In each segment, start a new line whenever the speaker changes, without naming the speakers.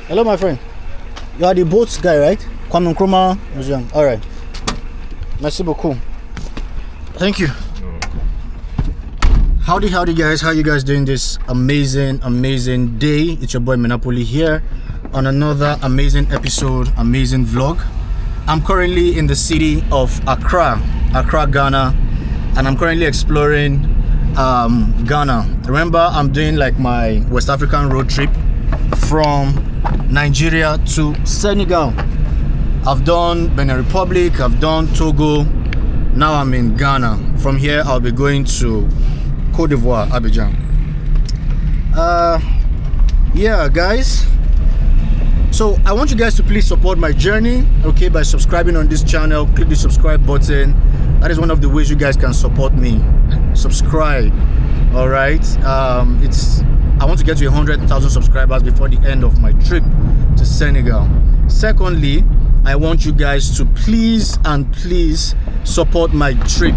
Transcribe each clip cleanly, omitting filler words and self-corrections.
Hello, my friend. You are the boats guy, right? Nkrumah Museum. All right. Merci beaucoup. Thank you. Howdy guys, how you guys doing this amazing day? It's your boy Menapolee here on another amazing episode, amazing vlog. I'm currently in the city of Accra, Ghana, and I'm currently exploring Ghana. Remember, I'm doing like my West African road trip from Nigeria to Senegal. I've done Benin Republic, I've done Togo, now I'm in Ghana. From here I'll be going to Côte d'Ivoire, Abidjan. Yeah guys, so I want you guys to please support my journey, okay, by subscribing on this channel. Click the subscribe button. That is one of the ways you guys can support me. Subscribe. All right, I want to get to 100,000 subscribers before the end of my trip to Senegal. Secondly, I want you guys to please support my trip.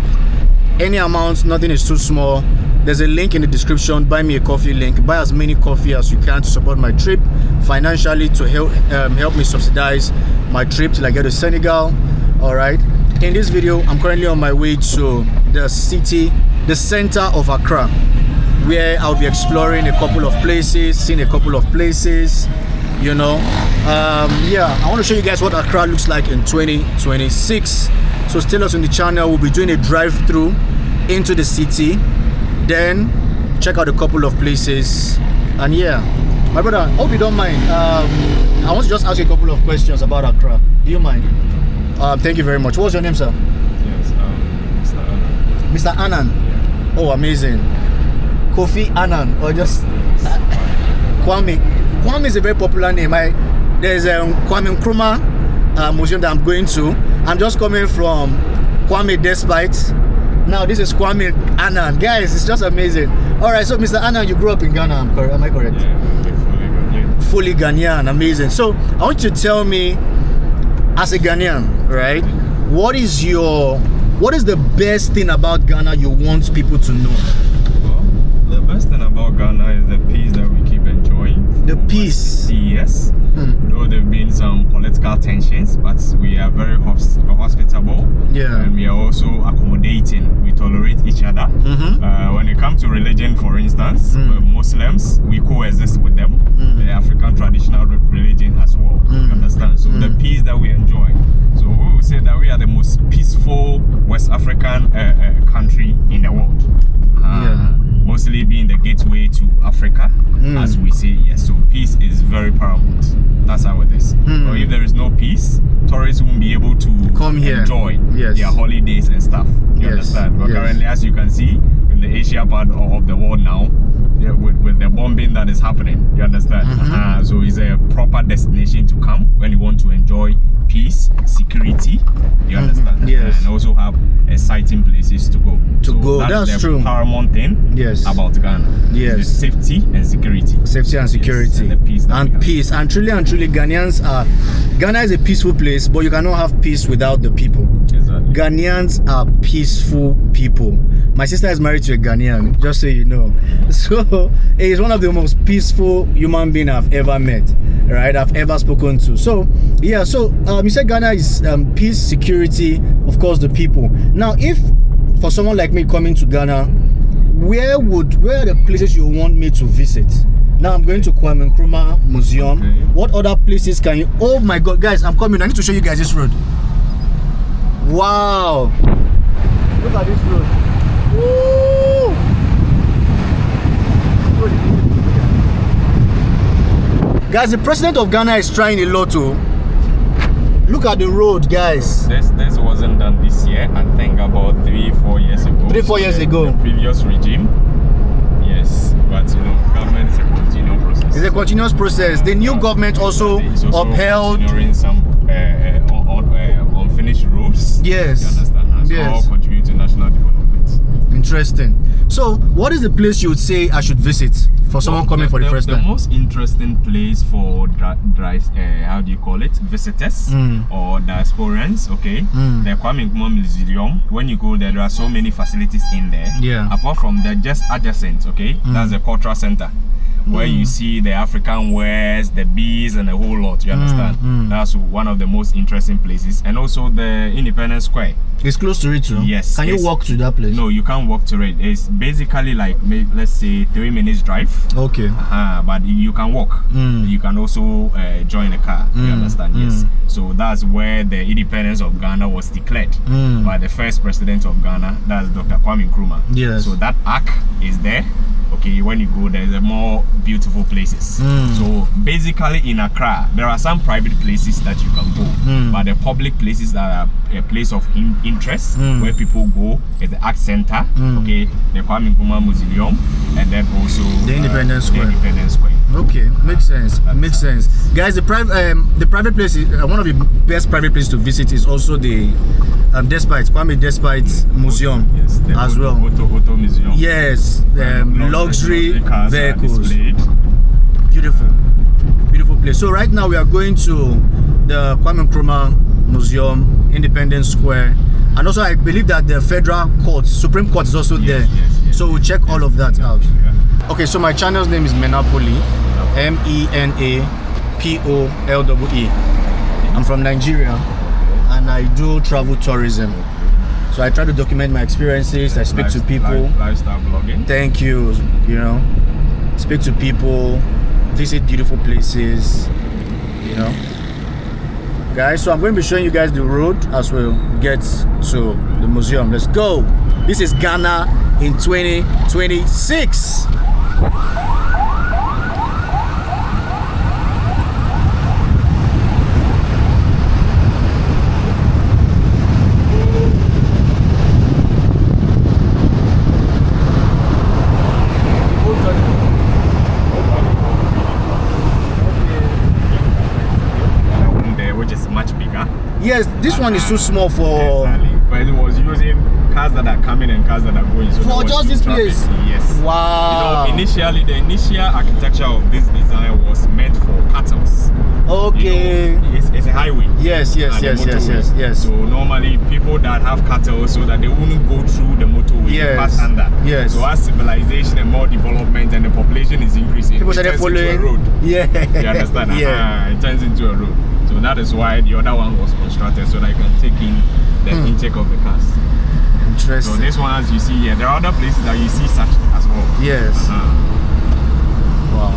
Any amount, nothing is too small. There's a link in the description. Buy me a coffee link. Buy as many coffee as you can to support my trip financially, to help me subsidize my trip till I get to Senegal. All right, in this video I'm currently on my way to the center of Accra, where I'll be exploring a couple of places, seeing a couple of places, you know. Yeah, I want to show you guys what Accra looks like in 2026. So stay on the channel. We'll be doing a drive-through into the city, then check out a couple of places. And yeah, my brother, hope you don't mind, I want to just ask you a couple of questions about Accra. Do you mind? Thank you very much. What's your name, sir?
Yes, Mr. Annan.
Mr. Annan.
Yeah.
Oh, amazing. Kofi Annan, or just Kwame. Kwame is a very popular name. There's a Kwame Nkrumah museum that I'm going to. I'm just coming from Kwame Despite. Now this is Kwame Annan. Guys, it's just amazing. All right, so Mr. Annan, you grew up in Ghana, am I correct?
Yeah,
fully Ghanaian, amazing. So I want you to tell me, as a Ghanaian, right, what is the best thing about Ghana you want people to know?
Well, the best thing about Ghana is the peace that we keep enjoying.
The peace?
Yes. Though there have been some political tensions, but we are very hospitable.
Yeah.
And we are also accommodating. We tolerate each other. When it comes to religion, for instance, Muslims, we coexist with them. The African traditional religion as well. You understand? So the peace that we enjoy. So we will say that we are the most peaceful West African country in the world. Mostly being the gateway to Africa, as we say. Yes, so peace is very paramount. That's how it is. So if there is no peace, tourists won't be able to
come here,
enjoy their holidays and stuff. You understand? But currently, as you can see, in the Asia part of the world now, with the bombing that is happening, you understand? So it's a proper destination to come when you want to enjoy peace, security, you understand?
Yes.
And also have exciting places to go.
That's
the
true.
Paramount thing about Ghana.
Yes.
Safety and security.
Safety and security.
Yes, and the peace.
And peace. And truly Ghana is a peaceful place, but you cannot have peace without the people.
Exactly.
Ghanaians are peaceful people. My sister is married to a Ghanaian, just so you know. So he's one of the most peaceful human beings I've ever met, right? I've ever spoken to. So yeah, so you said Ghana is peace, security, of course, the people. Now, if for someone like me coming to Ghana, where are the places you want me to visit? Now I'm going to Kwame Nkrumah Museum.
Okay.
What other places can you? Oh my God, guys, I'm coming. I need to show you guys this road. Wow! Look at this road. Woo! Guys, the president of Ghana is trying a lot to. Look at the road, guys.
This wasn't done this year. I think about 3-4 years ago.
3-4 years ago.
The previous regime. Yes, but you know, government is a continuous process.
It's a continuous process. The new government also upheld
some unfinished roads.
Yes.
You understand? Has all contribute to national development.
Interesting. So, what is the place you would say I should visit for someone coming for the first time?
The most interesting place for how do you call it? Visitors or diasporans, okay? The Kwame Nkrumah Museum. When you go there, there are so many facilities in there.
Yeah.
Apart from the just adjacent, okay? That's the cultural center. where you see the African wares, the bees, and a whole lot. You understand? That's one of the most interesting places, and also the Independence Square.
It's close to it too.
Yes.
Can you walk to that place?
No, you can't walk to it. It's basically like maybe, let's say 3 minutes drive.
Okay.
But you can walk. You can also join a car. You understand? Yes. So that's where the independence of Ghana was declared by the first president of Ghana. That's Dr. Kwame Nkrumah.
Yes.
So that arc is there. Okay, when you go, there's more beautiful places. So basically in Accra, there are some private places that you can go, but the public places that are a place of interest where people go is the Art Center, okay, the Kwame Nkrumah Museum, and then also
the Independence Square.
The Independence Square.
Okay, makes sense. Makes sense, guys. The private place is one of the best private places to visit. Is also the Kwame Despite Museum,
yes,
as well.
Auto Museum.
Yes, luxury vehicles. Beautiful, beautiful place. So right now we are going to the Kwame Nkrumah Museum, Independence Square, and also I believe that the Federal Court, Supreme Court, is also there. Yes, so we'll check all of that out. Okay, so my channel's name is Menapolee, MENAPOLLE. I'm from Nigeria, and I do travel tourism. So I try to document my experiences. I speak to people.
Lifestyle blogging.
Thank you. You know, speak to people, visit beautiful places. You know, guys. So I'm going to be showing you guys the road as we get to the museum. Let's go. This is Ghana in 2026. Yes, this one is too small for.
Exactly. But it was using cars that are coming and cars that are going. So
for just this place?
Yes.
Wow.
You know, initially, the initial architecture of this design was meant for cattle.
Okay.
You know, it's a highway.
Yes.
So normally people that have cattle, so that they wouldn't go through the motorway, they pass under.
Yes.
So as civilization and more development and the population is increasing,
people started following
a road.
Yeah.
You understand?
Yeah.
It turns into a road. So that is why the other one was constructed, so that you can take in the intake of the cars.
Interesting.
So this one, as you see here, there are other places that you see such as well.
Yes. Wow.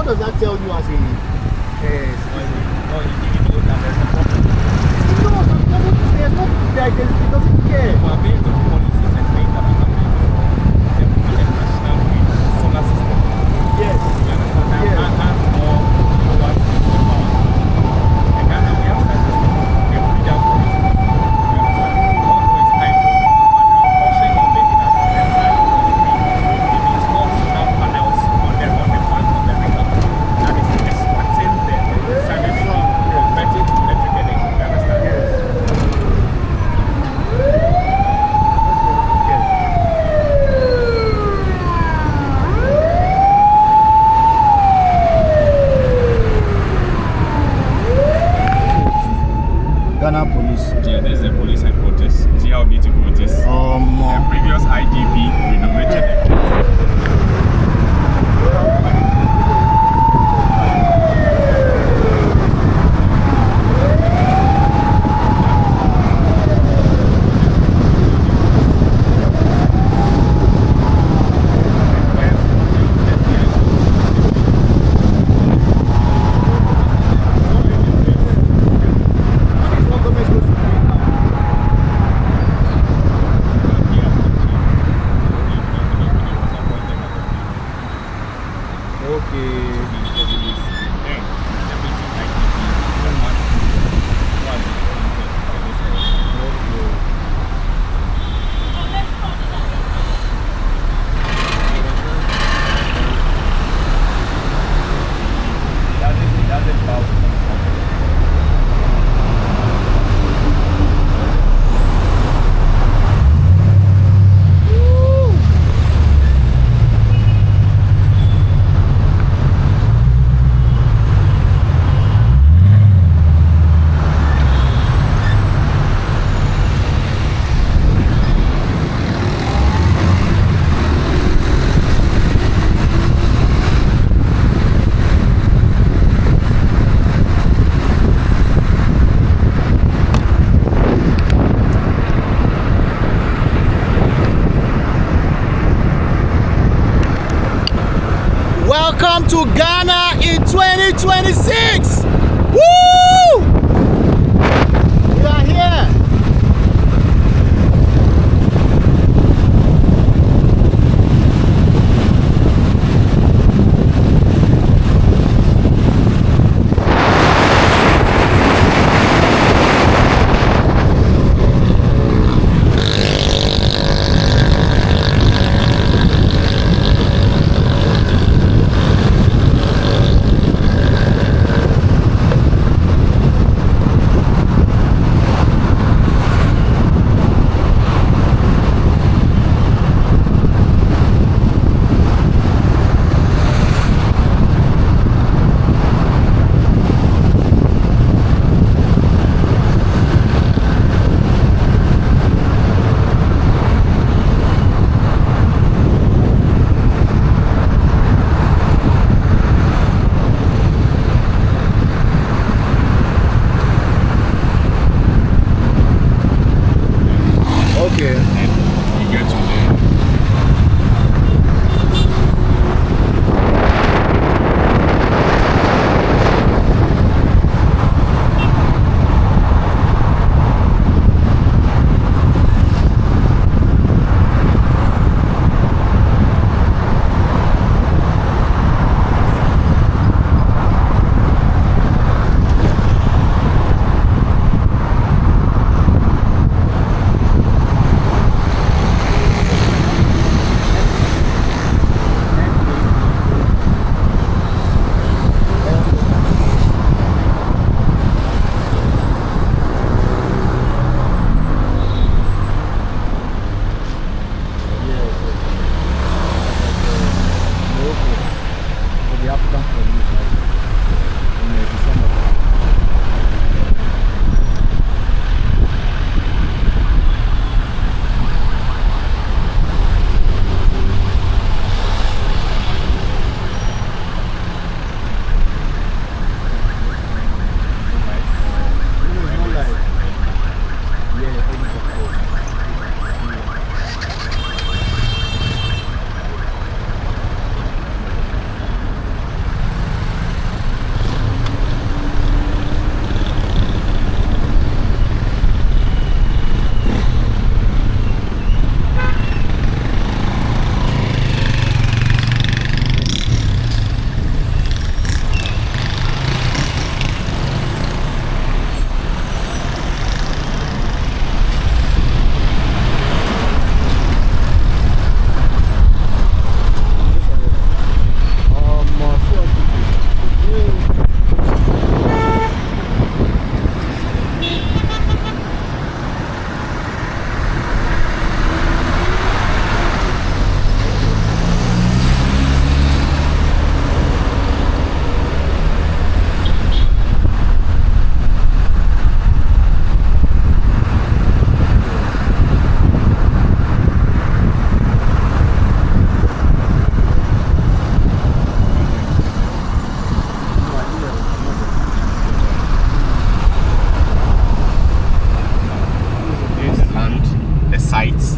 what does that tell you as a citizen?
No, you know that there's a problem.
No, there's not that it doesn't care.
Well, based on policies and things that are happening, the national grid solar system.
Yes.
You understand? That
Yes.
has more kilowatts in power. And Ghana, we have such a system. We put it down for us. You understand? Although it's time, but I'm caution of it that the side of the grid, if you install solar panels on the back of the river, that is extracting the sun energy, converting to electric energy. You understand?
Yes. Ghana police.
Yeah, this is the police headquarters. See how beautiful it is? The previous IDP renovated it.
It's not government supposed to do it now. Welcome to Ghana in 2026. Woo! We are here. Okay.
And you get to the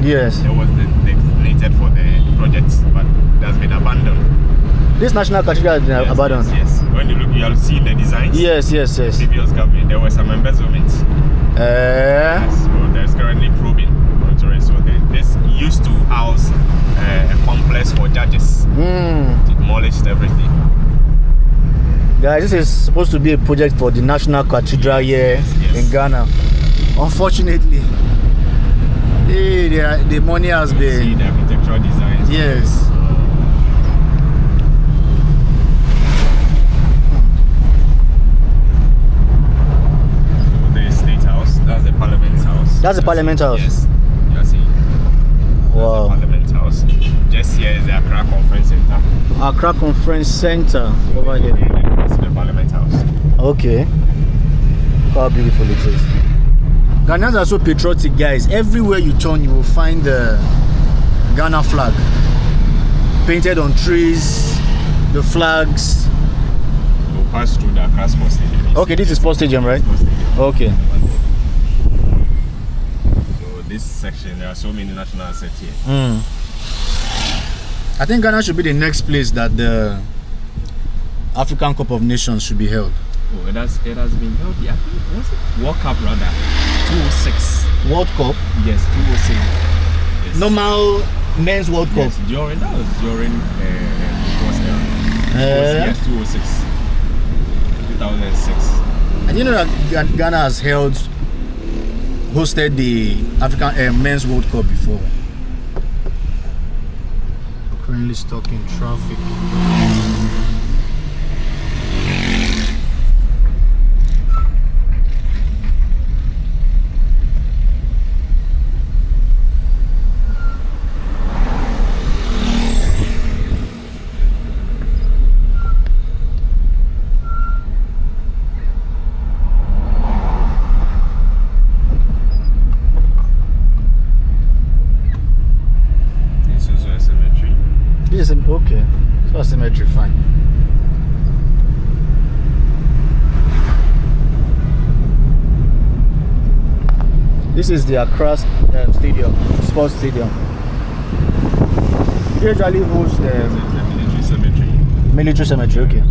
Yes.
That was designated for the project, but it has been abandoned.
This national cathedral has been abandoned.
Yes. When you look, you have seen the designs.
Yes.
Previous government, there was some embezzlement. Yes, so there's currently probing. So this used to house a complex for judges. Demolished everything.
Guys, this is supposed to be a project for the national cathedral here in Ghana. Unfortunately, the money has been.
See the architectural designs.
Yes.
That's the Parliament House.
That's the Parliament House?
Yes. You are seeing.
Wow.
That's the Parliament House. Just here is the Accra Conference Center.
Accra Conference Center. Over here.
That's the Parliament House.
Okay. Look how beautiful it is. Ghanaians are so patriotic, guys. Everywhere you turn, you will find the Ghana flag. Painted on trees, the flags.
We'll pass through the Accra Sports Stadium.
Okay, this is Sports Stadium, right? Okay.
This section, there are so many national assets here.
I think Ghana should be the next place that the African Cup of Nations should be held.
Oh, it has been held. Yeah, I think was it World Cup rather 206.
World Cup?
Yes, 206. Yes.
Normal men's World Cup.
Yes, during yes, 206. 2006.
And you know that Ghana has hosted the African Men's World Cup before. Currently stuck in traffic. Okay, so symmetry, fine. This is the Accra Stadium, Sports Stadium. It usually hosts the
military cemetery.
Military cemetery, okay.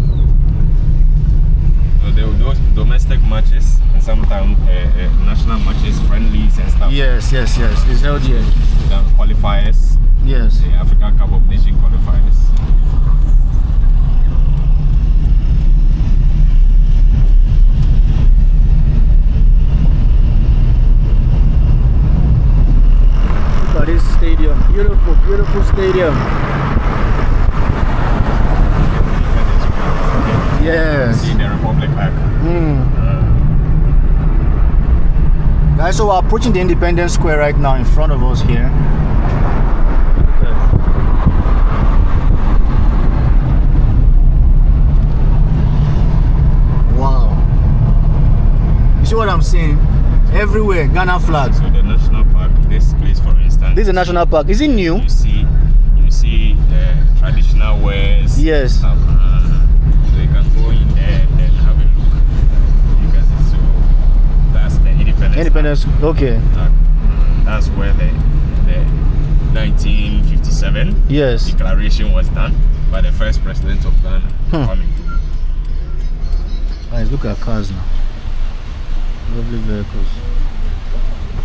So there will those domestic matches and sometimes national matches, friendlies and stuff.
Yes. It's held here.
The qualifiers.
Yes.
The African Cup of Nations qualifiers.
Look at this stadium. Beautiful stadium. Yes.
See the Republic Act.
Guys, so we're approaching the Independence Square right now in front of us here. Wow. You see what I'm saying? Everywhere, Ghana flags.
So the national park, this place for instance.
This is a national park. Is it new?
You see traditional wares.
Yes.
So you can go in there and then have a look. You can see, so that's the Independence.
Okay.
That's where the 1957 declaration was done by the first president of Ghana. Coming.
Guys, look at cars now. Lovely vehicles.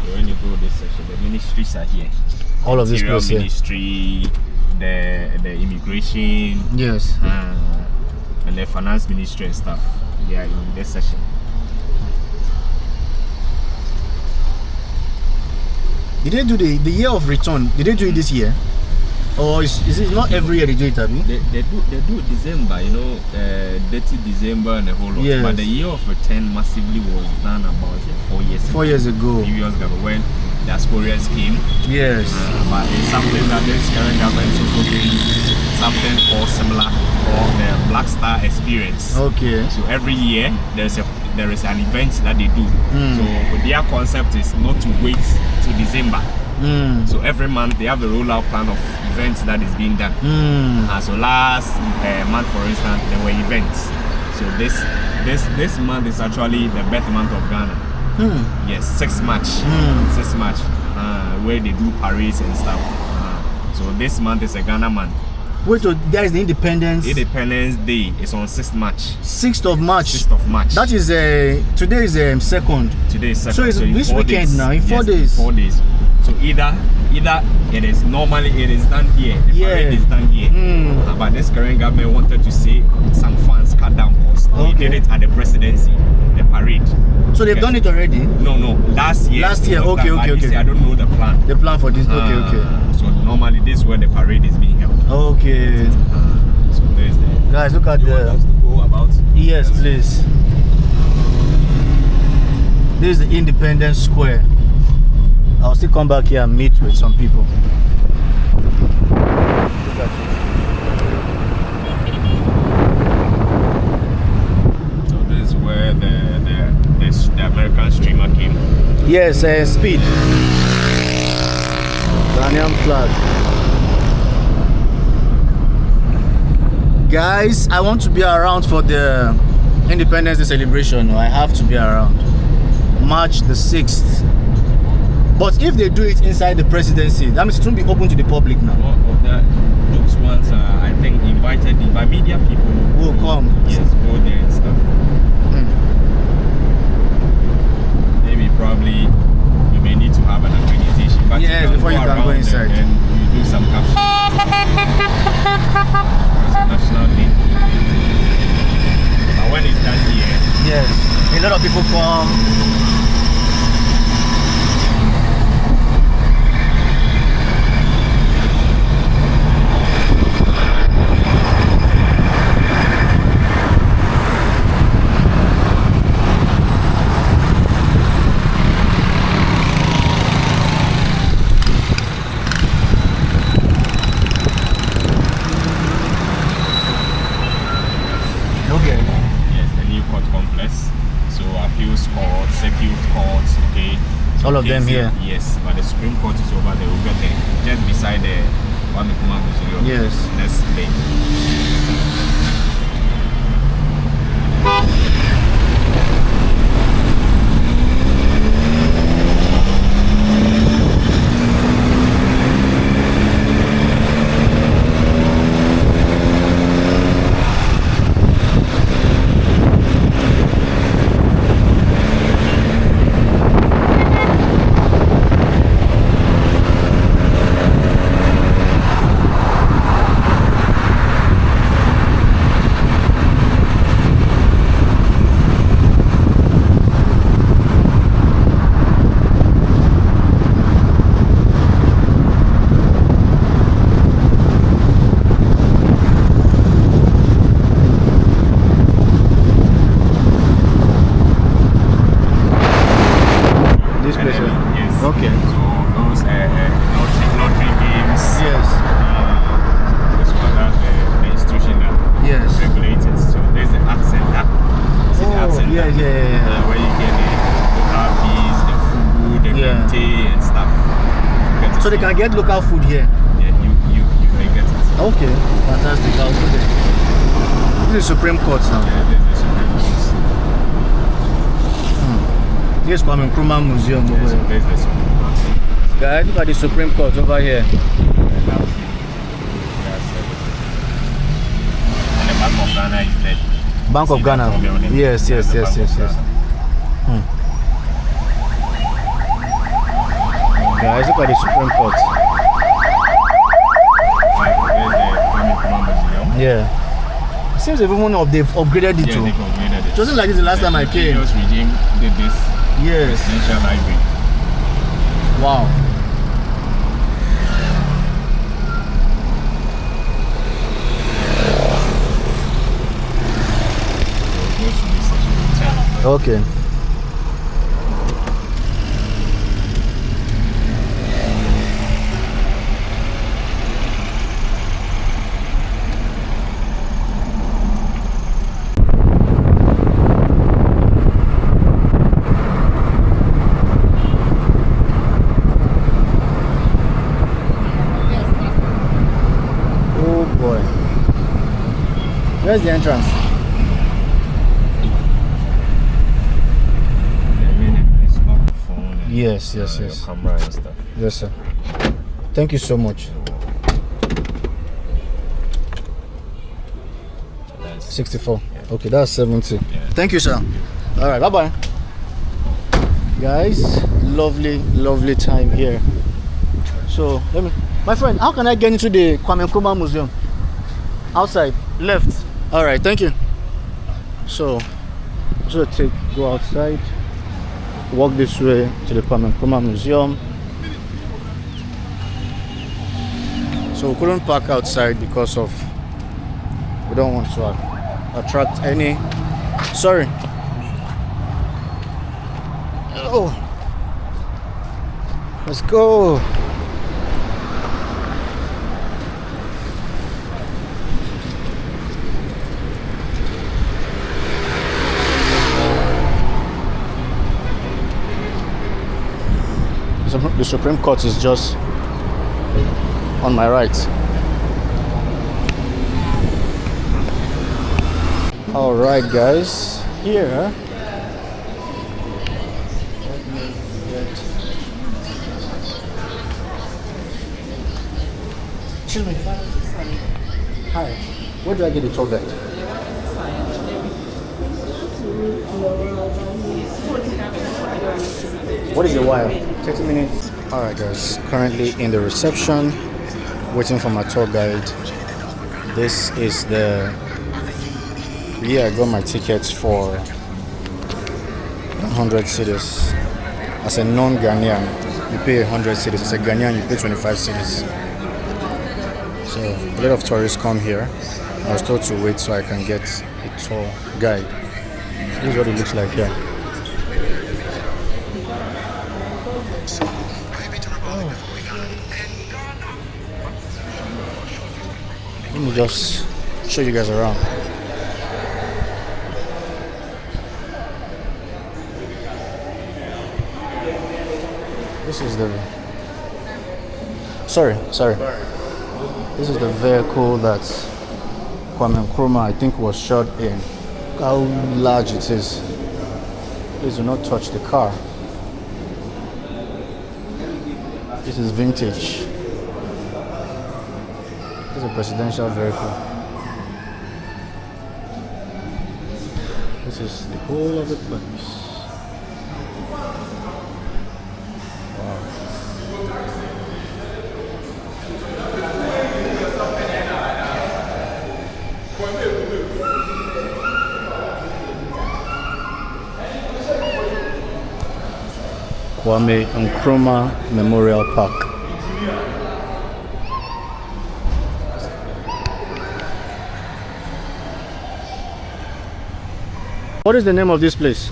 So when you go this section, the ministries are here.
All of this place here.
Ministry, the immigration.
Yes.
And the finance ministry and stuff. They are in this section. Did they do the year of return? Did they do it this year? Or is it not every year they do it, have you?
They do December, 30 December and a whole lot.
Yes.
But the year of return massively was done about 4 years ago.
4 years ago.
Previous government when the diasporans came.
Yes.
But it's something that this current government is also doing something or similar for the Black Star experience.
Okay.
So every year there is an event that they do. So their concept is not to wait till December. So every month they have a rollout plan of events that is being done. So last month, for instance, there were events. So this month is actually the birth month of Ghana. Yes, 6 March. 6 March, where they do parades and stuff. So this month is a Ghana month.
Wait, so there is the Independence
Day. It's on 6th March.
6th of March.
6th of March.
That is today is 2nd.
Today is 2nd.
So it's this weekend
days.
now. In 4
Yes,
days.
4 days. So either it is normally done here. The parade is done here. But this current government wanted to see some funds cut down costs. They did it at the presidency, the parade.
So they've done it already?
No. Last year.
Okay.
This year, I don't know the plan.
The plan for this. Okay.
So normally this is where the parade is being held.
Okay.
So there's the.
Guys, look at
You want us to go about?
Yes, please. This is the Independence Square. I'll still come back here and meet with some people. Look at it.
So this is where the American streamer came.
Yes, Speed. Ghanaian flag. Guys, I want to be around for the Independence Day celebration. I have to be around. March the 6th. But if they do it inside the presidency, that means it won't be open to the public now.
Those ones are, I think, invited by media people.
Will come.
Yes, go there and stuff. Maybe probably we may need to have an accreditation. But
yes, before you can go inside.
And you do some caption. It's a national day. But when it's done here,
yes, a lot of people come. All of them here.
Yes, but the Supreme Court is over there. We'll get there. Just beside the Nkrumah Museum.
Yes.
Next lane.
Okay.
So those lottery games.
Yes.
This one has the institution that regulates it. So there's the art center. See the art center?
Yeah.
Where you get the local fees, the food, the tea and stuff.
So they can get local food here?
Yeah, you can get it.
Okay, fantastic. I'll do that. This is Supreme Court now.
Yeah, this is the Supreme Court.
Here's Nkrumah Museum over here.
There's the Supreme Court.
Guys, look at the Supreme Court over here.
And the Bank of Ghana is there.
Bank of Ghana. Yes. Guys, look at the Supreme Court. Yeah. It seems everyone they've upgraded it too.
They've upgraded it.
It wasn't like this the last time I came.
The previous regime did this.
Yes.
Presidential library.
Wow. Okay. Oh boy. Where's the entrance? Yes.
Your camera and stuff.
Yes, sir. Thank you so much.
That's
64. Okay, that's 70.
Yeah.
Thank you, sir. All right, bye-bye. Guys, lovely time here. So, my friend, how can I get into the Nkrumah Museum? Outside, left. All right, thank you. So, go outside, walk this way to the Nkrumah Museum. So we couldn't park outside because of we don't want to attract any. Sorry. Oh, let's go. The Supreme Court is just on my right. All right, guys. Here. Excuse me. Hi. Where do I get the tour guide? What is the wire? 30 minutes. All right, guys. Currently in the reception, waiting for my tour guide. This is the I got my tickets for 100 cedis. As a non-Ghanaian, you pay 100 cedis. As a Ghanaian, you pay 25 cedis. So a lot of tourists come here. I was told to wait so I can get a tour guide. This is what it looks like here. Let me just show you guys around. This is the sorry. This is the vehicle that Nkrumah, I think, was shot in. Look how large it is. Please do not touch the car. This is vintage. This is a presidential vehicle. This is the whole of the place. Nkrumah Memorial Park. What is the name of this place?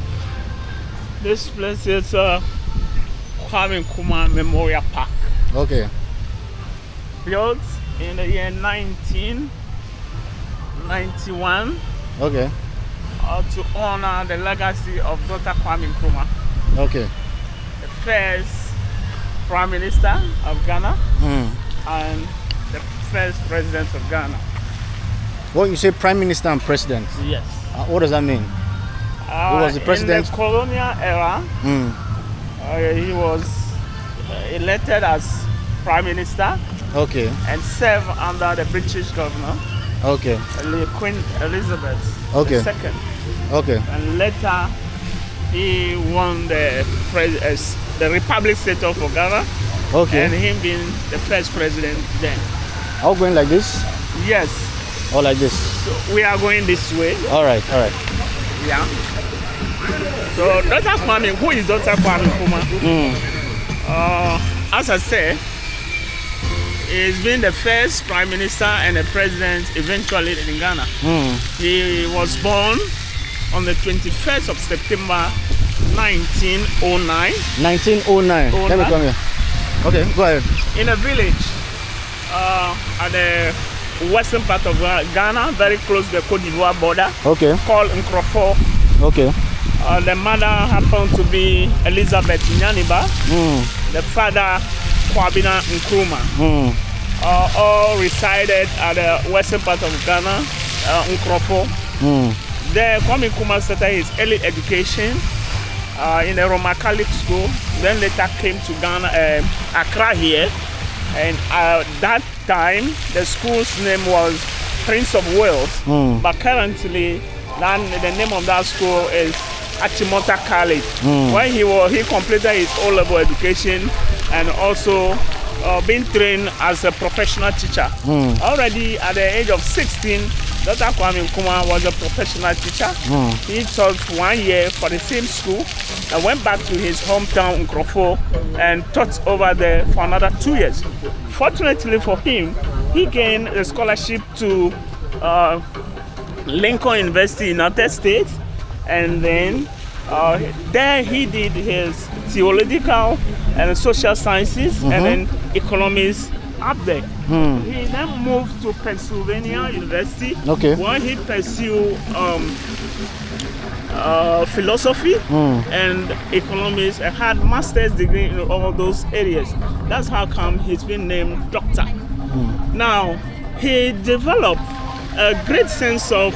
This place is Nkrumah Memorial Park.
Okay.
Built in the year 1991.
Okay.
To honor the legacy of Dr. Kwame Nkrumah.
Okay.
The first Prime Minister of Ghana and the first President of Ghana.
What you say, Prime Minister and President?
Yes.
What does that mean? He was the president
in the colonial era. He was elected as Prime Minister.
Okay.
And served under the British governor.
Okay.
Queen Elizabeth
II. Okay.
And later he won the Republic status of Ghana.
Okay.
And him being the first president then.
Are we going like this?
Yes.
Or like this?
So we are going this way.
All right.
Yeah. So Dr. Kwame, who is Dr. Kwame Nkrumah? As I said, he's been the first prime minister and a president eventually in Ghana. He was born on the 21st of September 1909.
1909. Let me come here. Okay, go ahead.
In a village at the western part of Ghana, very close to the Côte d'Ivoire border.
Okay.
Called Nkrumah.
Okay.
The mother happened to be Elizabeth Nyaniba. The father Kwame Nkrumah. All resided at the western part of Ghana, Nkrumah. There, Kwame Nkrumah started his early education in a Roman Catholic school. Then later came to Ghana, Accra here. And at that time, the school's name was Prince of Wales. But currently, the name of that school is Achimota College. When he completed his O-level education and also being trained as a professional teacher. Already at the age of 16, Dr. Kwame Nkrumah was a professional teacher. He taught 1 year for the same school and went back to his hometown Nkrumah and taught over there for another 2 years. Fortunately for him, he gained a scholarship to Lincoln University, United States, and then there he did his theological and social sciences and then economics up there. He then moved to Pennsylvania University where he pursued philosophy and economics and had master's degree in all those areas. That's how come he's been named doctor. Now, he developed a great sense of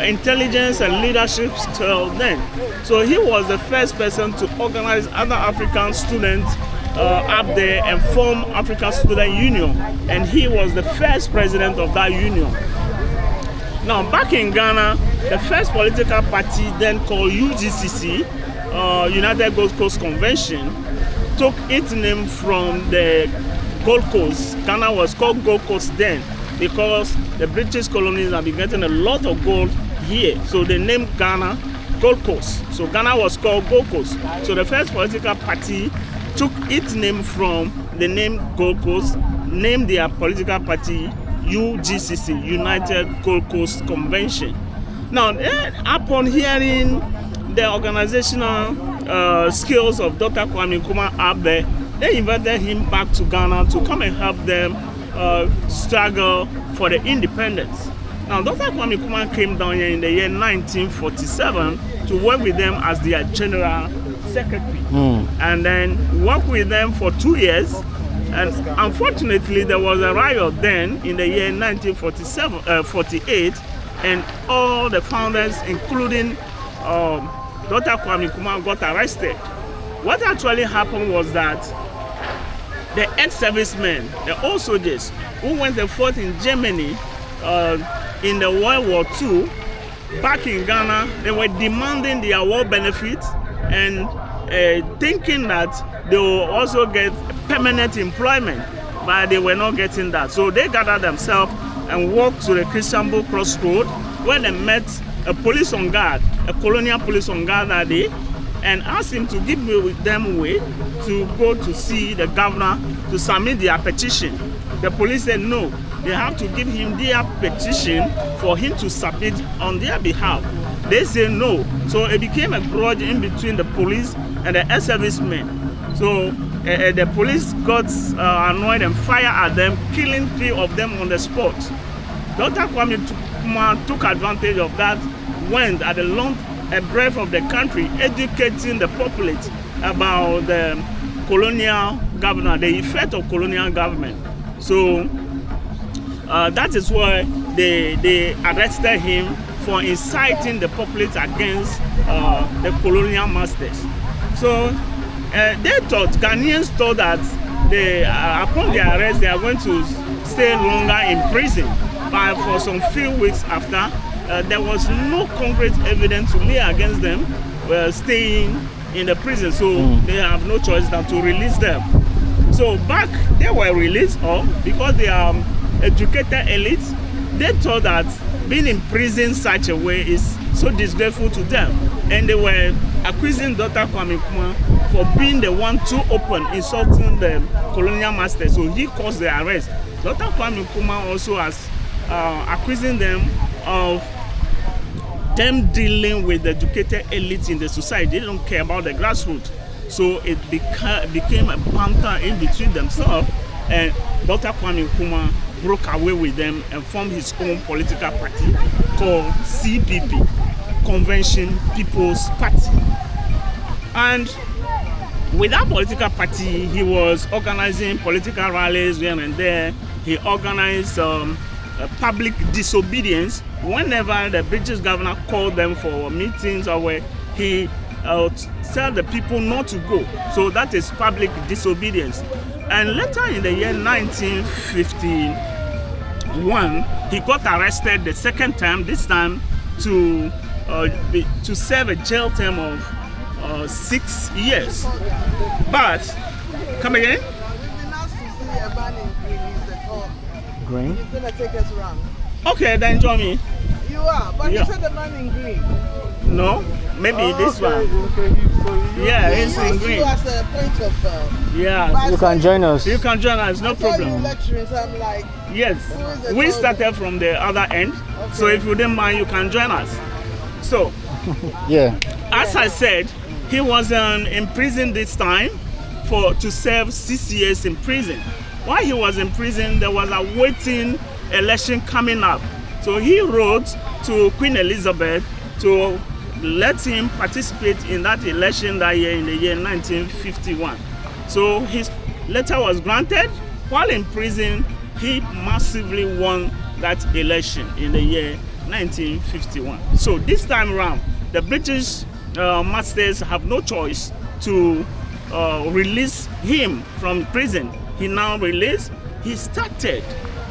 intelligence and leadership skill then. So he was the first person to organize other African students up there and form African Student Union. And he was the first president of that union. Now, back in Ghana, the first political party then called UGCC, United Gold Coast Convention, took its name from the Gold Coast. Ghana was called Gold Coast then because the British colonies have been getting a lot of gold here. So they named Ghana Gold Coast. So Ghana was called Gold Coast. So the first political party took its name from the name Gold Coast, named their political party UGCC, United Gold Coast Convention. Now, upon hearing the organizational skills of Dr. Kwame Nkrumah up there, they invited him back to Ghana to come and help them struggle for the independence. Now, Dr. Kwame Nkrumah came down here in the year 1947 to work with them as their general secretary, and then worked with them for 2 years. And unfortunately, there was a riot then in the year 1948, and all the founders, including Dr. Kwame Nkrumah, got arrested. What actually happened was that the ex-servicemen, the old soldiers who went and fought in Germany in the World War II, back in Ghana, they were demanding their war benefits and thinking that they will also get permanent employment, but they were not getting that. So they gathered themselves and walked to the Christian Bull Crossroad, where they met a police on guard, a colonial police on guard that day, and asked him to give them way to go to see the governor to submit their petition. The police said no, they have to give him their petition for him to submit on their behalf. They said no. So it became a grudge in between the police and the ex-servicemen. So the police got annoyed and fired at them, killing 3 of them on the spot. Dr. Kwame Nkrumah took advantage of that, went at a breadth of the country, educating the populace about the colonial governor, the effect of colonial government. So that is why they arrested him for inciting the populace against the colonial masters. So Ghanaians thought that upon their arrest, they are going to stay longer in prison. But for some few weeks after, there was no concrete evidence to lay against them staying in the prison. So they have no choice than to release them. So back, they were released because they are educated elites. They thought that being in prison such a way is so disgraceful to them. And they were accusing Dr. Kwame Nkrumah for being the one too open, insulting the colonial masters. So he caused the arrest. Dr. Kwame Nkrumah also has accusing them of them dealing with the educated elites in the society. They don't care about the grassroots. So it became a banter in between themselves, and Dr. Kwame Nkrumah broke away with them and formed his own political party called CPP, Convention People's Party. And with that political party, he was organizing political rallies here and there. He organized public disobedience whenever the British governor called them for meetings, or where he tell the people not to go. So that is public disobedience. And later in the year 1951, he got arrested the second time, this time to serve a jail term of 6 years. But, come again?
Green.
He's gonna take us around.
Okay, then join me.
You are, but
Yeah.
you said the man in green.
No, maybe this one.
Okay,
Yeah,
He
it's in
used
green.
you as a point of.
Yeah,
you can join us.
you can join us, no
I saw you
problem.
lecturing, so I'm like,
Yes,
Who is the
we
golden?
started from the other end, so
Okay.
if you don't mind, you can join us. So,
Yeah.
as I said, he was in prison this time to serve 6 years in prison. While he was in prison, there was a waiting election coming up. So he wrote to Queen Elizabeth to let him participate in that election that year in the year 1951. So his letter was granted. While in prison, he massively won that election in the year 1951. So this time around, the British masters have no choice to release him from prison. He now released. He started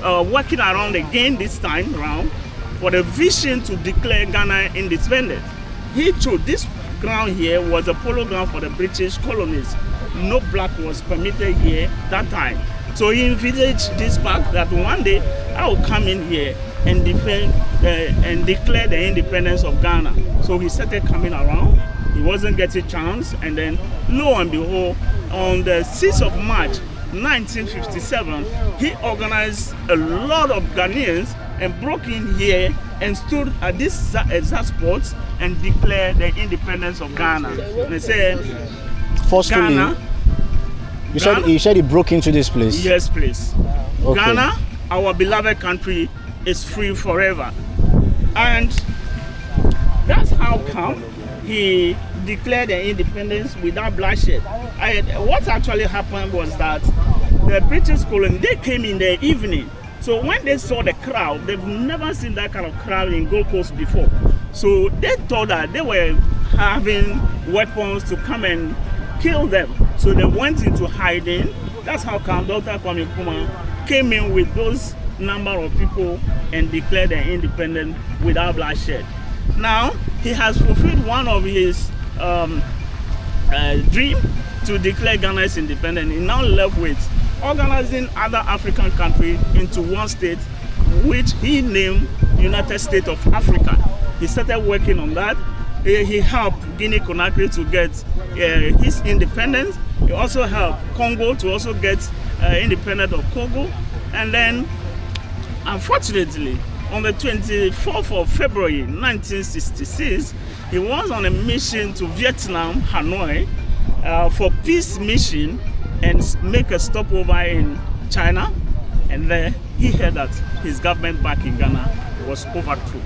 working around again this time around for the vision to declare Ghana independent. He chose this ground here was a polo ground for the British colonies. No black was permitted here that time. So he envisaged this fact that one day I will come in here and defend and declare the independence of Ghana. So he started coming around. He wasn't getting a chance, and then lo and behold, on the 6th of March 1957, he organized a lot of Ghanaians and broke in here and stood at this exact spot and declared the independence of Ghana. And they said,
Forcefully.
Ghana,
You said he broke into this place.
yes, please.
Okay.
Ghana, our beloved country, is free forever. And that's how come he declared the independence without bloodshed. What actually happened was that the British colony, they came in the evening. So when they saw the crowd, they've never seen that kind of crowd in Gold Coast before. So they thought that they were having weapons to come and kill them. So they went into hiding. That's how come Dr. Kwame Nkrumah came in with those number of people and declared their independence without bloodshed. Now, he has fulfilled one of his dream to declare Ghana is independent. He now left with organizing other African countries into one state, which he named United States of Africa. He started working on that. He helped Guinea-Conakry to get his independence. He also helped Congo to also get independent of Congo. And then, unfortunately, on the 24th of February 1966, he was on a mission to Vietnam, Hanoi, for peace mission and make a stopover in China. And there he heard that his government back in Ghana was overthrown.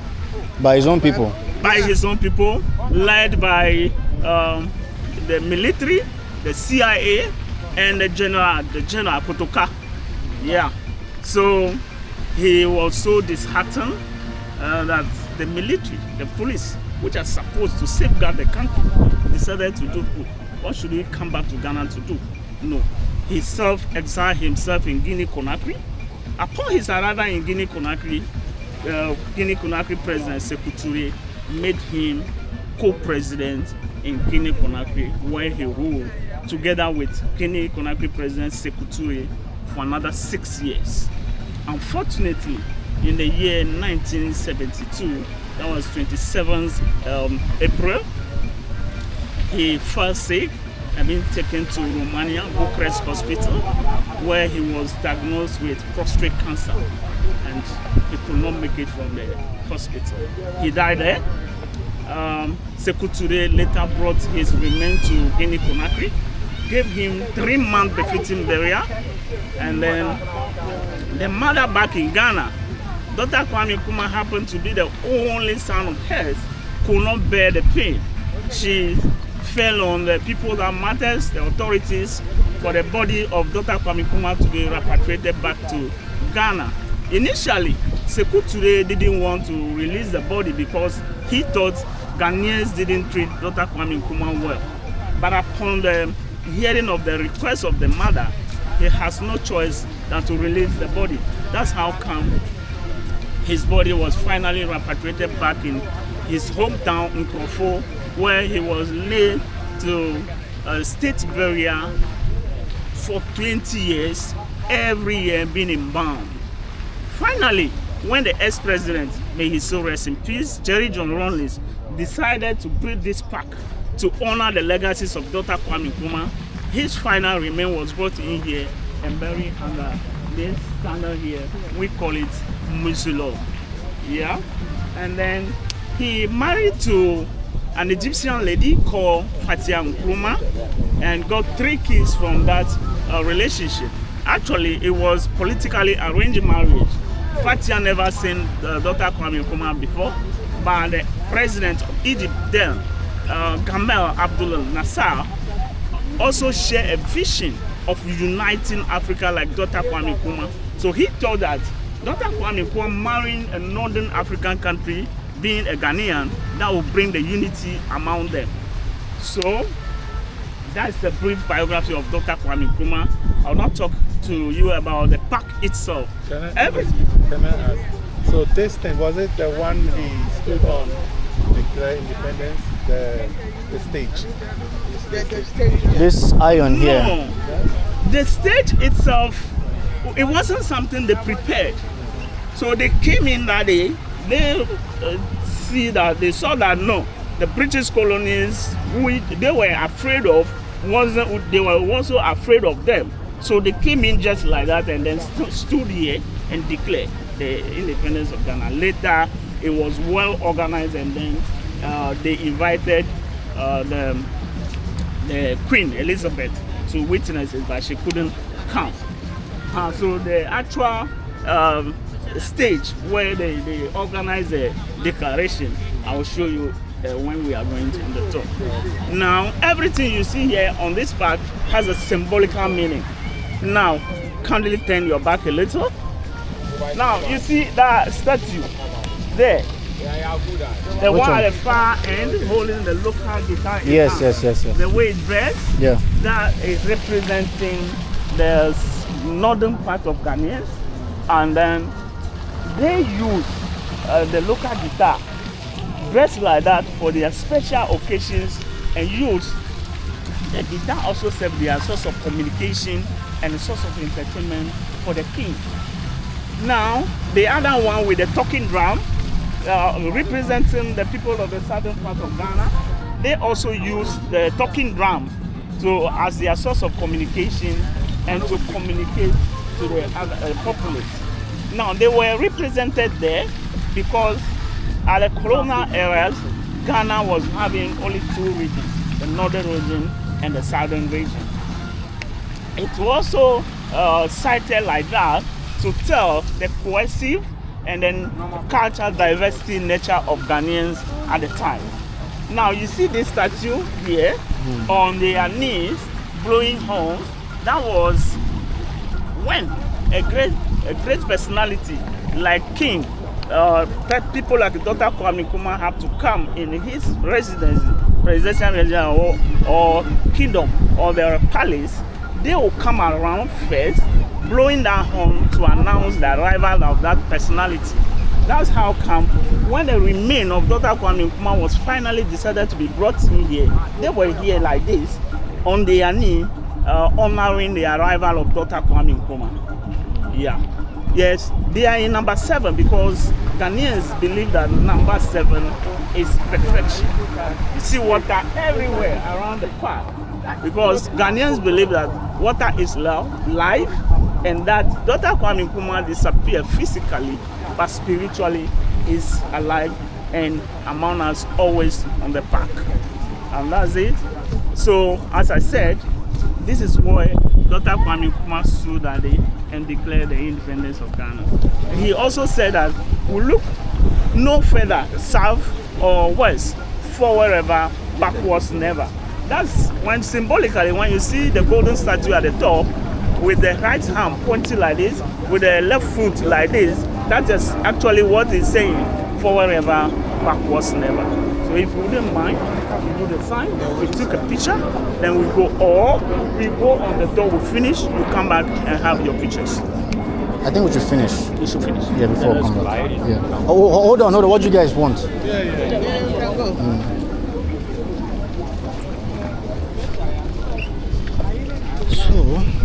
By his own people.
By his own people, led by the military, the CIA, and the general Kotoka. Yeah. So he was so disheartened that the military, the police, which are supposed to safeguard the country, decided to do good. What should we come back to Ghana to do? No. He self-exiled himself in Guinea-Conakry. Upon his arrival in Guinea-Conakry, Guinea-Conakry President Sékou Touré made him co-president in Guinea-Conakry, where he ruled together with Guinea-Conakry President Sékou Touré for another 6 years. Unfortunately, in the year 1972, that was 27th April, he fell sick and been taken to Romania, Bucharest Hospital, where he was diagnosed with prostate cancer, and he could not make it from the hospital. He died there. Sékou Touré later brought his remains to Guinea-Conakry, gave him 3 months befitting burial, and then the mother back in Ghana, Dr. Kwame Nkrumah happened to be the only son of hers, could not bear the pain. She fell on the people that matters, the authorities, for the body of Dr. Kwame Nkrumah to be repatriated back to Ghana. Initially, Sekou Touré didn't want to release the body because he thought Ghanaians didn't treat Dr. Kwame Nkrumah well. But upon the hearing of the request of the mother, he has no choice than to release the body. That's how come his body was finally repatriated back in his hometown Nkrumah, where he was laid to state burial for 20 years, every year being embalmed. Finally, when the ex-president, may his soul rest in peace, Jerry John Rawlings, decided to build this park to honor the legacies of Dr. Kwame Nkrumah, his final remains was brought in here and buried under this standard here. We call it Musulo. Yeah, and then he married to an Egyptian lady called Fatia Nkrumah and got 3 kids from that relationship. Actually, it was politically arranged marriage. Fatia never seen Dr. Kwame Nkrumah before, but the president of Egypt then, Gamal Abdel Nasser, also shared a vision of uniting Africa like Dr. Kwame Nkrumah. So he thought that Dr. Kwame Nkrumah marrying a northern African country, being a Ghanaian, that will bring the unity among them. So that's the brief biography of Dr. Kwame Nkrumah. I'll not talk to you about the park itself.
Can I ask? So this thing, was it the one he stood on, declare independence, the stage?
The stage.
This iron here.
No, the stage itself, it wasn't something they prepared. So they came in that day, they saw that no, the British colonies, which they were afraid of, they were also afraid of them. So they came in just like that and then stood here and declared the independence of Ghana. Later, it was well organized, and then they invited the Queen Elizabeth to witness it, but she couldn't come. So the actual stage where they organized the declaration, I will show you when we are going to the top. Now, everything you see here on this park has a symbolical meaning. Now, kindly turn your back a little. Now, you see that statue there? The one at the far end holding the local guitar in
Yes,
hand.
yes.
The way it's dressed,
Yeah.
that is representing the northern part of Ghanaians, and then they use the local guitar dressed like that for their special occasions, and use the guitar also serve their source of communication and a source of entertainment for the king. Now, the other one with the talking drum, representing the people of the southern part of Ghana, they also use the talking drum as their source of communication and to communicate to the other populace. Now, they were represented there because at the colonial eras, Ghana was having only 2 regions, the northern region and the southern region. It was also cited like that to tell the cohesive and then cultural diversity nature of Ghanaians at the time. Now you see this statue here on their knees blowing horns. That was when a great personality like King, people like Dr. Kwame Nkrumah have to come in his residence, presidential residence or kingdom or their palace. They will come around first, blowing that horn to announce the arrival of that personality. That's how come when the remains of Dr. Kwame Nkrumah was finally decided to be brought in here, they were here like this, on their knee, honoring the arrival of Dr. Kwame Nkrumah. Yeah. Yes, they are in number 7 because Ghanaians believe that number 7 is perfection. You see water everywhere around the park because Ghanaians believe that water is life, and that Dr. Kwame Nkrumah disappeared physically, but spiritually is alive and among us always on the park. And that's it. So, as I said, this is where Dr. Kwame Nkrumah stood that day and declared the independence of Ghana. He also said that we look no further south or west, forward ever, backwards never. That's when symbolically, when you see the golden statue at the top with the right hand pointing like this, with the left foot like this, that is actually what he's saying. Forward ever, backwards never. So if you wouldn't mind, we do the sign, we took a picture, then we go on the door, we finish, you come back and have your pictures.
I think we should finish.
We should finish.
Yeah, before we come back. Yeah. Oh, hold on. What do you guys want? So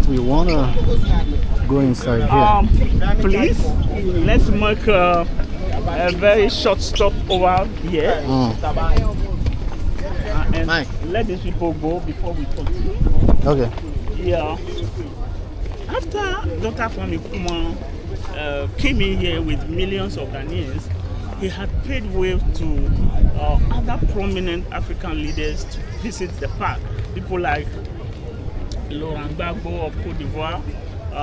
we wanna go inside here.
Please, let's make a very short stop over here. And let these people go before we continue.
Okay.
Yeah. After Dr. Kwame Nkrumah came in here with millions of Ghanaians, he had paid way to other prominent African leaders to visit the park. People like Laurent Gbagbo of Cote d'Ivoire,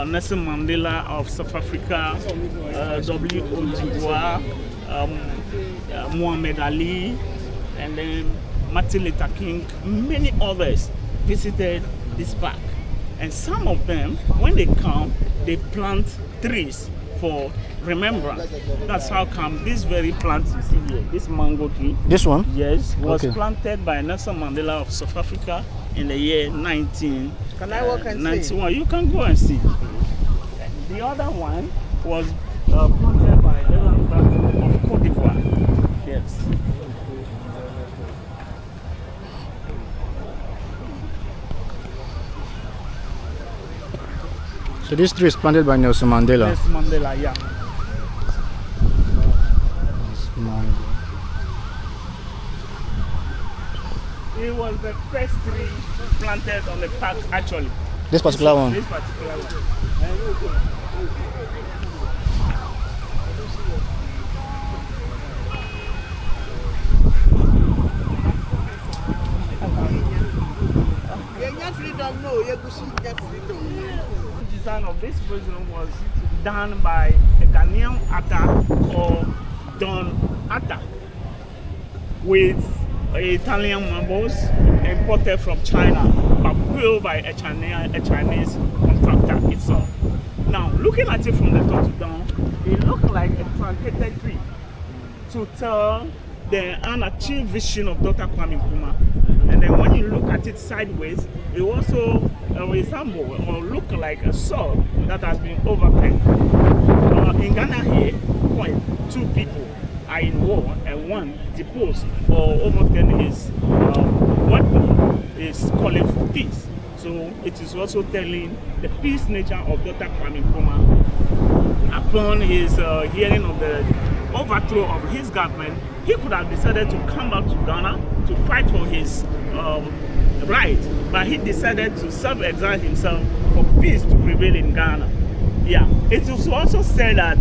Nelson Mandela of South Africa, W.O. Dubois, Muhammad Ali, and then Martin Luther King. Many others visited this park. And some of them, when they come, they plant trees for remembrance. That's how come this very plant you see here, this mango tree.
This one?
Yes, was planted by Nelson Mandela of South Africa in the year 1991.
Can I walk and see?
You can go and see. The other one was planted by Laurent Gbagbo of Cote d'Ivoire. Yes.
So this tree is planted by Nelson Mandela.
Nelson Mandela, yeah. It was the first tree planted on the park, actually.
This particular one?
This particular one. The design of this prison was done by a Ghanaian artist called Don Atta with Italian marbles imported from China, but built by a Chinese contractor itself. Now, looking at it from the top to down, it looks like a truncated tree to tell the unachieved vision of Dr. Kwame Nkrumah. And then when you look at it sideways, it also resembles or look like a sword that has been overturned. In Ghana here, two people are in war and one deposed or overturned his weapon is calling for peace. So it is also telling the peace nature of Dr. Kwame Nkrumah. Upon his hearing of the overthrow of his government, he could have decided to come back to Ghana to fight for his right, but he decided to self-exile himself for peace to prevail in Ghana. Yeah, it is also said that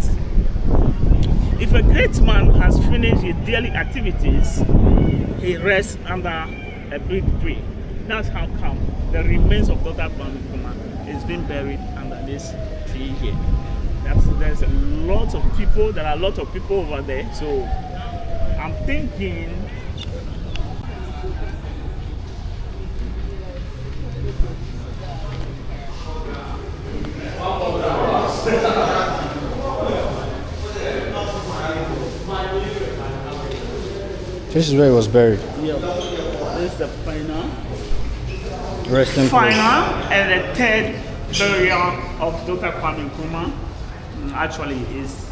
if a great man has finished his daily activities, he rests under a big tree. That's how come the remains of Dr. Kwame Nkrumah is being buried under this tree here. There's a lot of people. There are a lot of people over there. So I'm thinking.
This is where he was buried.
Yeah, this is the final.
Resting
Final and the third burial of Dr. Kwame Nkrumah. Actually, it's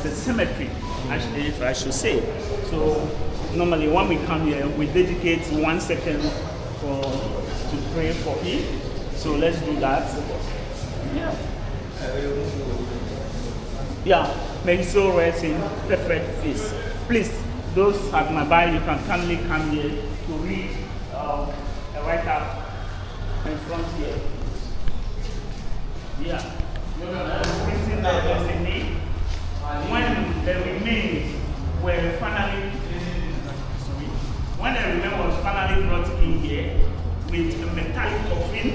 a cemetery, actually, if I should say. So normally when we come here, we dedicate 1 second to pray for him. So let's do that. Yeah. May his soul rest in perfect peace. Please, those at my Bible, you can kindly come here to read a write-up in front here. Yeah. Written that there's a name. When the remains were finally brought in here with a metallic coffin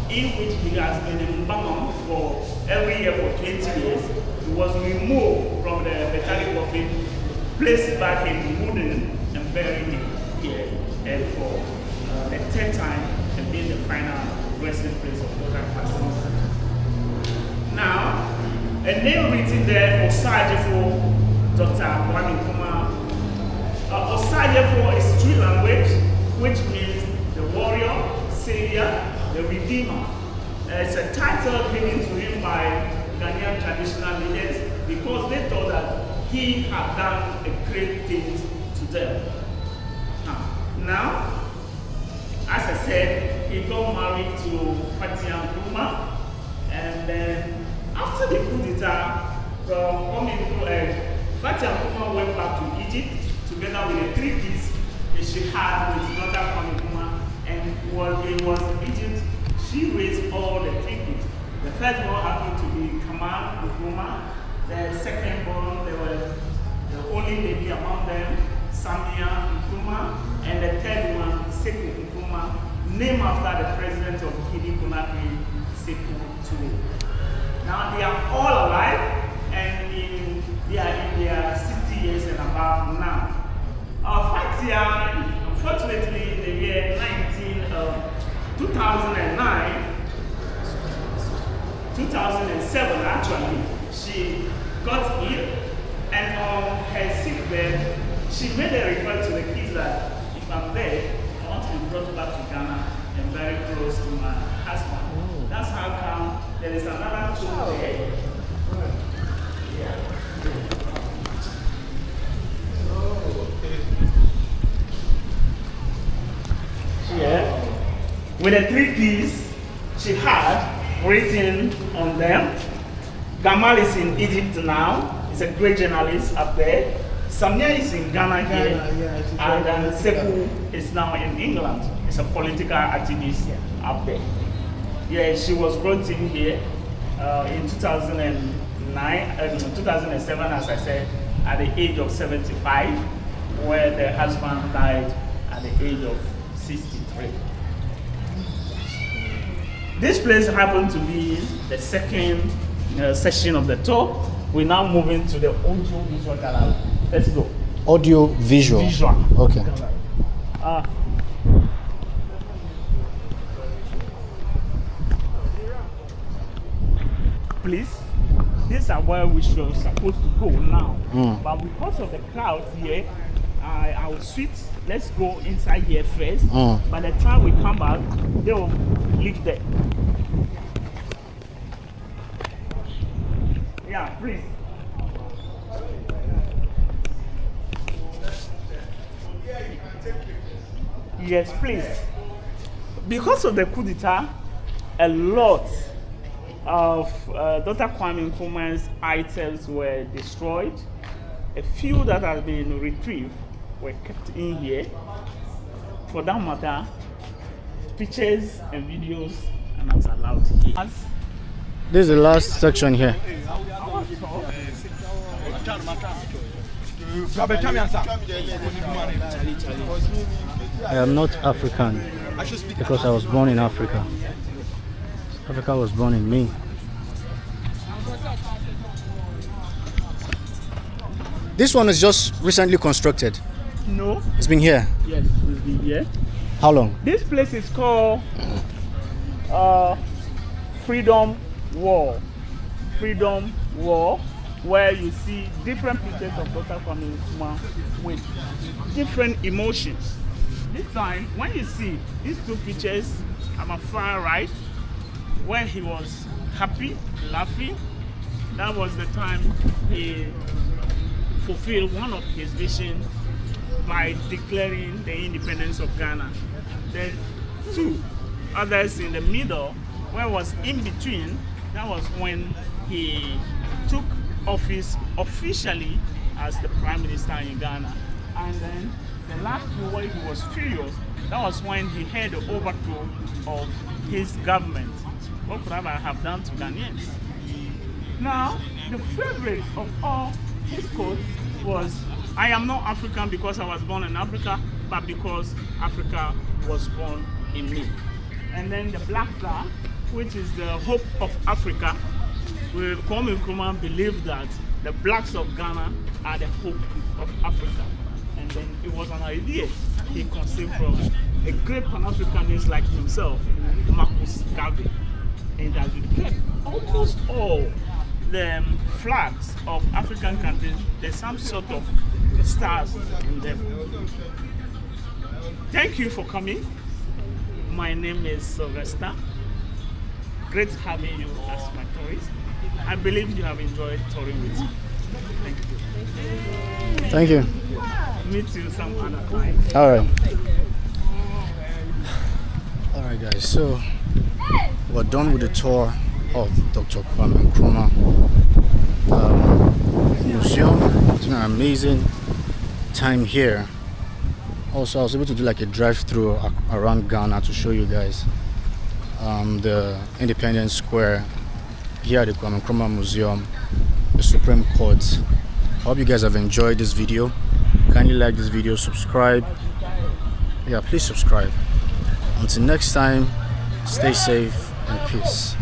in which he has been embalmed for every year for 20 years, it was removed from the metallic coffin, placed back in wooden, and buried him here. And for the third time, and being the final resting place of Dr. Kwame. Now, a name written there, Osage Osajefo, Dr. Kwame Nkrumah. Osajefo is Twi language, which means the warrior, savior, the redeemer. It's a title given to him by Ghanaian traditional leaders because they thought that he had done a great things to them. Now, as I said, he got married to Nkrumah, and then after the coup d'etat, Nkrumah went back to Egypt together with the 3 kids that she had with daughter Nkrumah, and while he was in Egypt, she raised all the 3 kids. The first one happened to be Kamal Nkrumah, the second born, they were the only lady among them, Samia Nkrumah, and the third one, Sekou Nkrumah, named after the president of Guinea Conakry, Sekou Touré. Now they are all alive, and they are in their 60 years and above now. Fatia, unfortunately, in the year 2007 actually, she got ill, and on her sick bed, she made a request to the kids that if I'm dead, I want to be brought back to Ghana and very close to my husband. Oh. That's how come there is another tomb there. Yeah. Yeah. With the 3 keys she had written on them. Gamal is in Egypt now. He's a great journalist up there. Samia is in Ghana here, and then Sekou is now in England. He's a political activist up there. Yeah, she was brought in here in 2007, as I said, at the age of 75, where the husband died at the age of 63. This place happened to be the second session of the tour. We're now moving to the audio visual gallery. Let's go.
Audio visual.
Visual.
Okay.
Please, these are where we should supposed to go now. But because of the crowd here, I will switch. Let's go inside here first. By the time we come back, they will leave there. Yeah, please. Yes, please. Because of the coup d'etat, a lot of Dr. Kwame Nkrumah's items were destroyed. A few that have been retrieved were kept in here. For that matter, pictures and videos are not allowed here.
This is the last section here. I am not African because I was born in Africa. Africa was born in me. This one is just recently constructed.
No.
It's been here.
Yes, it's been here.
How long?
This place is called Freedom Wall. Freedom Wall, where you see different pictures of Dr. Kwame Nkrumah with different emotions. This time, when you see these 2 pictures, on a far right, where he was happy, laughing, that was the time he fulfilled one of his visions by declaring the independence of Ghana. The 2 others in the middle, where was in between, that was when he took office officially as the Prime Minister in Ghana. And then the last 2 where he was furious, that was when he had the overthrow of his government. What could I have done to Ghanaians? Now, the favorite of all his quotes was, I am not African because I was born in Africa, but because Africa was born in me. And then the black star, which is the hope of Africa, where Kwame Nkrumah believed that the blacks of Ghana are the hope of Africa. And then it was an idea he conceived from a great Pan-Africanist like himself, Marcus Garvey. And that we kept almost all the flags of African countries, there's some sort of stars in them. Thank you for coming. My name is Sylvester. Great having you as my tourist. I believe you have enjoyed touring with me. Thank you.
Thank you.
Meet you some other time.
All right. All right, guys. So we're done with the tour of Dr. Kwame Nkrumah museum. It's been an amazing time here. Also, I was able to do like a drive-through around Ghana to show you guys the Independence Square here at the Kwame Nkrumah Museum, the Supreme Court. I hope you guys have enjoyed this video. Kindly like this video, subscribe. Yeah, please subscribe. Until next time, stay safe and peace.